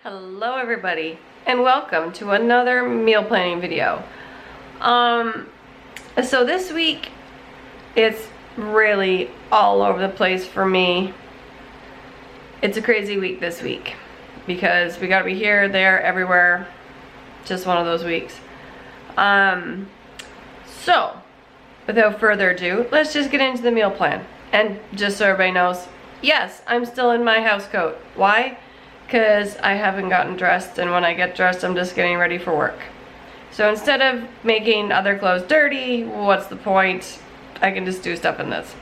Hello everybody, and welcome to another meal planning video. So this week it's really all over the place for me. It's a crazy week this week because we gotta be here, there, everywhere. Just one of those weeks. So without further ado, let's just get into the meal plan. And just so everybody knows, yes, I'm still in my house coat. Why? Because I haven't gotten dressed, and when I get dressed I'm just getting ready for work. So instead of making other clothes dirty, what's the point? I can just do stuff in this.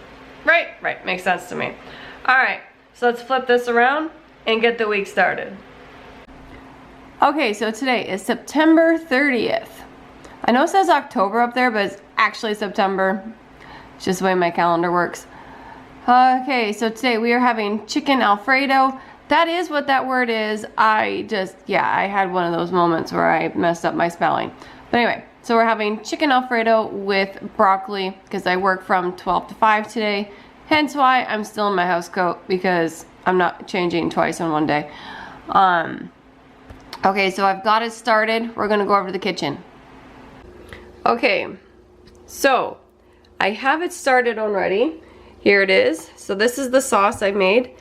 Right, makes sense to me. Alright, so let's flip this around and get the week started. Okay, so today is September 30th. I know it says October up there, but it's actually September. It's just the way my calendar works. Okay, so today we are having chicken alfredo. That is what that word is. I had one of those moments where I messed up my spelling. But anyway, so we're having chicken alfredo with broccoli because I work from 12 to 5 today. Hence why I'm still in my house coat, because I'm not changing twice in one day. Okay, so I've got it started. We're gonna go over to the kitchen. Okay, so I have it started already. Here it is. So this is the sauce I made.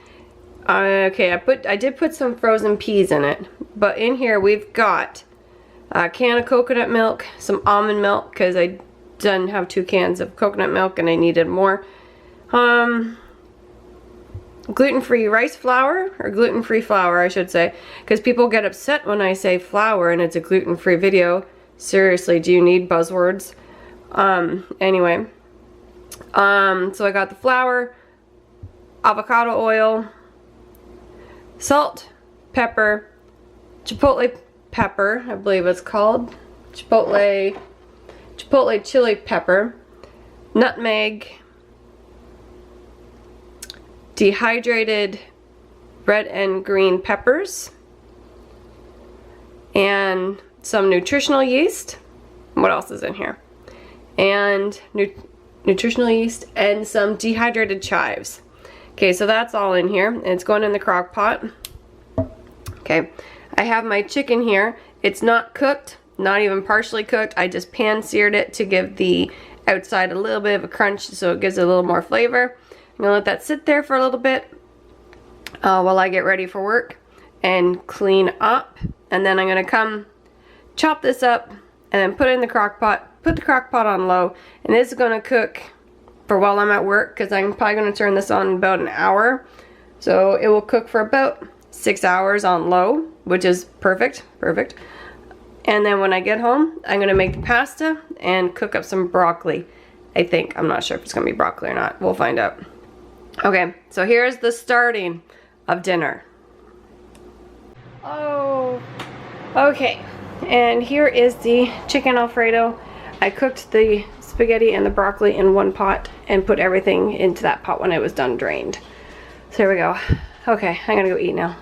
Okay, I did put some frozen peas in it, but in here we've got a can of coconut milk, some almond milk because I didn't have 2 cans of coconut milk and I needed more. Gluten-free rice flour, or gluten-free flour I should say, because people get upset when I say flour and it's a gluten-free video. Seriously, do you need buzzwords? Anyway, so I got the flour, avocado oil, salt, pepper, chipotle pepper, I believe it's called, chipotle chili pepper, nutmeg, dehydrated red and green peppers, and some nutritional yeast. What else is in here? And nutritional yeast and some dehydrated chives. Okay, so that's all in here, and it's going in the crock pot. Okay, I have my chicken here. It's not cooked, not even partially cooked. I just pan-seared it to give the outside a little bit of a crunch, so it gives it a little more flavor. I'm gonna let that sit there for a little bit while I get ready for work and clean up. And then I'm gonna come chop this up and then put it in the crock pot. Put the crock pot on low, and this is gonna cook for while I'm at work, because I'm probably going to turn this on in about an hour. So it will cook for about 6 hours on low, which is perfect. And then when I get home, I'm going to make the pasta and cook up some broccoli. I think. I'm not sure if it's going to be broccoli or not. We'll find out. Okay, so here's the starting of dinner. Oh, okay. And here is the chicken alfredo. I cooked the spaghetti and the broccoli in one pot and put everything into that pot when it was done drained. So here we go. Okay, I'm gonna go eat now.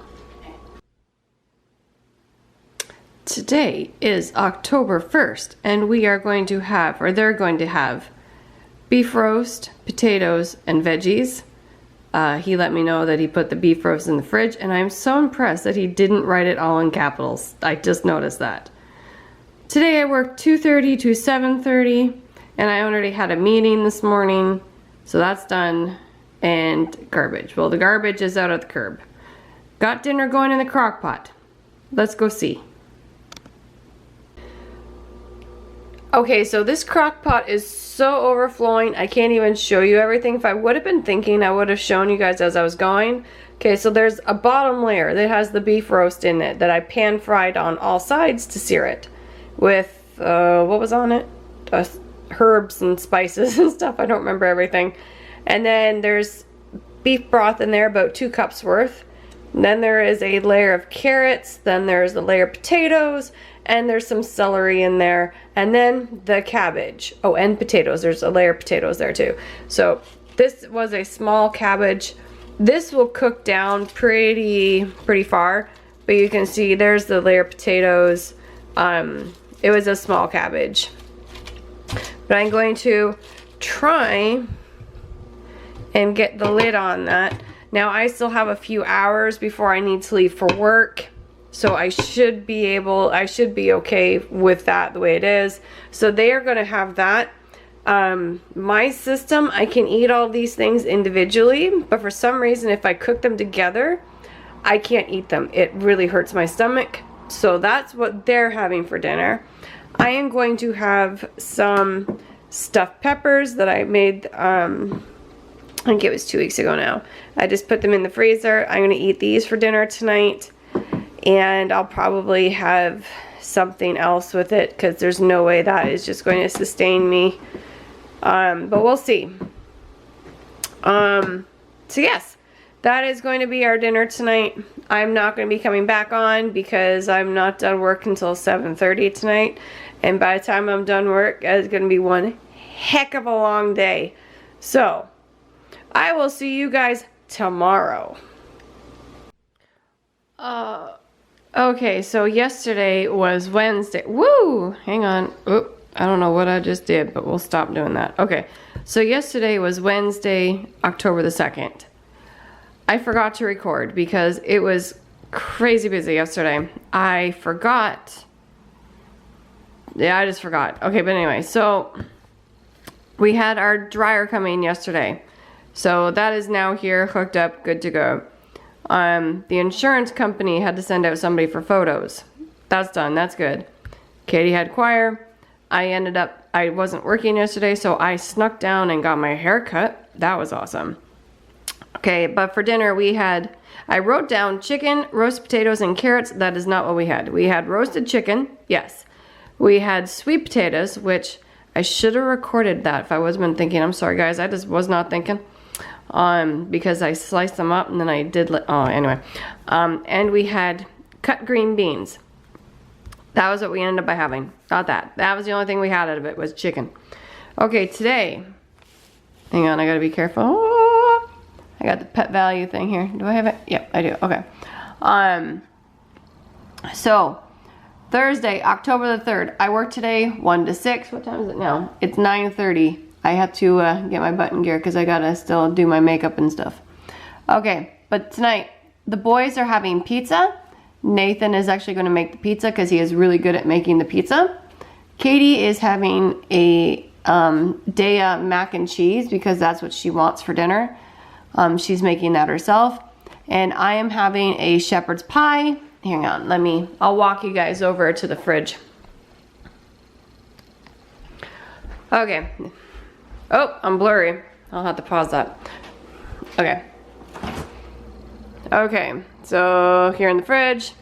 Today is October 1st, and we are going to have, or they're going to have, beef roast, potatoes, and veggies. He let me know that he put the beef roast in the fridge, and I'm so impressed that he didn't write it all in capitals. I just noticed that. Today I worked 2:30 to 7:30. And I already had a meeting this morning, so that's done. And garbage. Well, the garbage is out at the curb. Got dinner going in the crock pot. Let's go see. Okay, so this crock pot is so overflowing, I can't even show you everything. If I would have been thinking, I would have shown you guys as I was going. Okay, so there's a bottom layer that has the beef roast in it that I pan fried on all sides to sear it. With, what was on it? Herbs and spices and stuff. I don't remember everything. And then there's beef broth in there, about 2 cups worth. And then there is a layer of carrots. Then there's a layer of potatoes, and there's some celery in there. And then the cabbage. Oh, and potatoes. There's a layer of potatoes there too. So this was a small cabbage. This will cook down pretty far, but you can see there's the layer of potatoes. It was a small cabbage. But I'm going to try and get the lid on that. Now I still have a few hours before I need to leave for work. So I should be okay with that the way it is. So they are going to have that. My system, I can eat all these things individually, but for some reason, if I cook them together, I can't eat them. It really hurts my stomach. So that's what they're having for dinner. I am going to have some stuffed peppers that I made, I think it was 2 weeks ago now. I just put them in the freezer. I'm going to eat these for dinner tonight. And I'll probably have something else with it because there's no way that is just going to sustain me. But we'll see. So yes, that is going to be our dinner tonight. I'm not going to be coming back on because I'm not done work until 7:30 tonight. And by the time I'm done work, it's going to be one heck of a long day. So I will see you guys tomorrow. Okay, so yesterday was Wednesday. Woo! Hang on. Oop, I don't know what I just did, but we'll stop doing that. Okay, so yesterday was Wednesday, October the 2nd. I forgot to record because it was crazy busy yesterday. I forgot. Yeah, I just forgot. Okay, but anyway, so we had our dryer come in yesterday. So that is now here, hooked up, good to go. The insurance company had to send out somebody for photos. That's done, that's good. Katie had choir. I wasn't working yesterday, so I snuck down and got my hair cut. That was awesome. Okay, but for dinner I wrote down chicken, roast potatoes, and carrots. That is not what we had. We had roasted chicken, yes. We had sweet potatoes, which I should have recorded that if I wasn't thinking. I'm sorry guys, I just was not thinking. Because I sliced them up and then I did, anyway. And we had cut green beans. That was what we ended up by having. Not that. That was the only thing we had out of it was chicken. Okay, today, hang on, I gotta be careful. Oh, I got the pet value thing here. Do I have it? Yep, I do. Okay. So, Thursday, October the 3rd. I work today 1 to 6. What time is it now? It's 9:30. I have to get my button gear because I gotta still do my makeup and stuff. Okay, but tonight, the boys are having pizza. Nathan is actually going to make the pizza because he is really good at making the pizza. Katie is having a Daya mac and cheese because that's what she wants for dinner. She's making that herself. And I am having a shepherd's pie. Hang on, I'll walk you guys over to the fridge. Okay. Oh, I'm blurry. I'll have to pause that. Okay. Okay, so here in the fridge,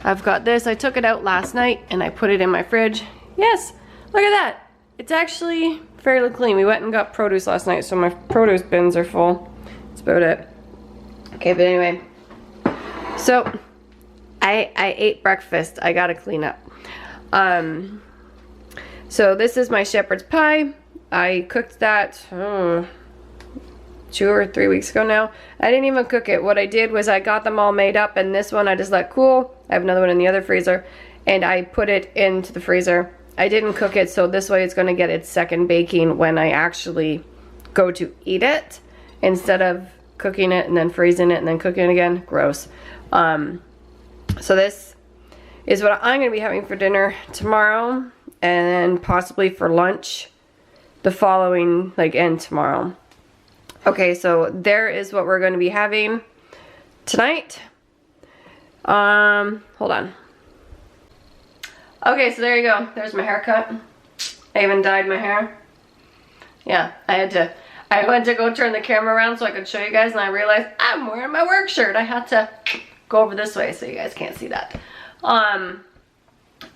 I've got this. I took it out last night and I put it in my fridge. Yes, look at that. It's actually fairly clean. We went and got produce last night, so my produce bins are full. That's about it. Okay, but anyway. So, I ate breakfast. I gotta clean up. So this is my shepherd's pie. I cooked that 2 or 3 weeks ago now. I didn't even cook it. What I did was I got them all made up, and this one I just let cool. I have another one in the other freezer, and I put it into the freezer. I didn't cook it, so this way it's going to get its second baking when I actually go to eat it, instead of cooking it and then freezing it and then cooking it again. Gross. So this is what I'm going to be having for dinner tomorrow, and possibly for lunch the following, and tomorrow. Okay, so there is what we're going to be having tonight. Hold on. Okay, so there you go. There's my haircut. I even dyed my hair. Yeah, I went to go turn the camera around so I could show you guys, and I realized I'm wearing my work shirt. I had to go over this way so you guys can't see that.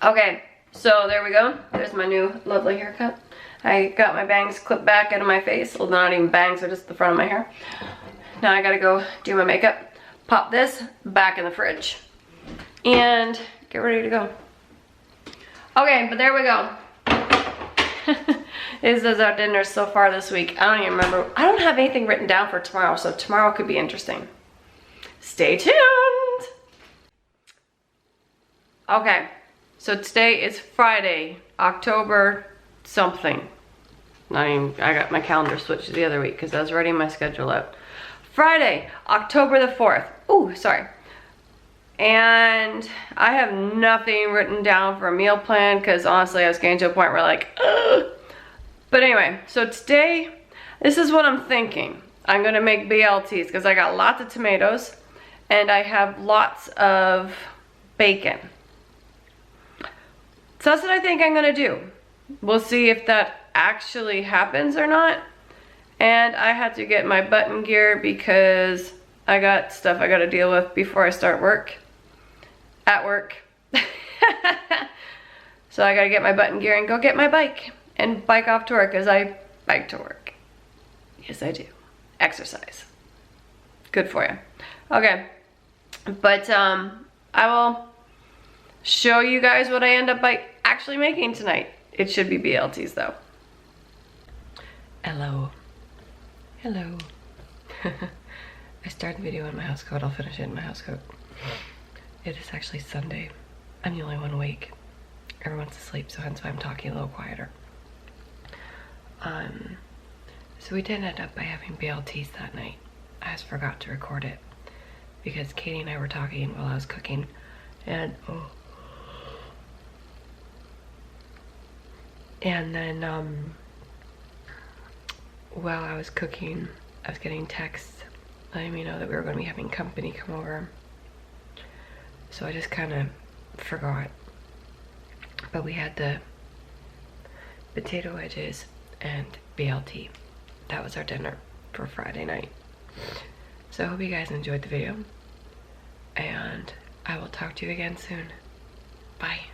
Okay, so there we go. There's my new lovely haircut. I got my bangs clipped back out of my face. Well, not even bangs, they're just the front of my hair. Now I gotta go do my makeup, pop this back in the fridge, and get ready to go. Okay, but there we go. This is our dinner so far this week. I don't even remember. I don't have anything written down for tomorrow, so tomorrow could be interesting. Stay tuned. Okay, so today is Friday, October something. I got my calendar switched to the other week because I was writing my schedule out. Friday, October the 4th. Ooh, sorry. and I have nothing written down for a meal plan because honestly I was getting to a point where like, ugh. But anyway, so today, this is what I'm thinking. I'm gonna make BLTs because I got lots of tomatoes and I have lots of bacon. So that's what I think I'm gonna do. We'll see if that actually happens or not. And I had to get my button gear because I got stuff I gotta deal with before I start work. At work. So I gotta get my button gear and go get my bike and bike off to work because I bike to work. Yes, I do. Exercise. Good for you. Okay. But I will show you guys what I end up by actually making tonight. It should be BLTs though. Hello. Hello. I started the video in my house coat. I'll finish it in my house coat. It is actually Sunday. I'm the only one awake. Everyone's asleep, so hence why I'm talking a little quieter. So we did end up by having BLTs that night. I just forgot to record it because Katie and I were talking while I was cooking, and then while I was cooking, I was getting texts letting me know that we were going to be having company come over. So I just kind of forgot. But we had the potato wedges and BLT. That was our dinner for Friday night. So I hope you guys enjoyed the video. And I will talk to you again soon. Bye.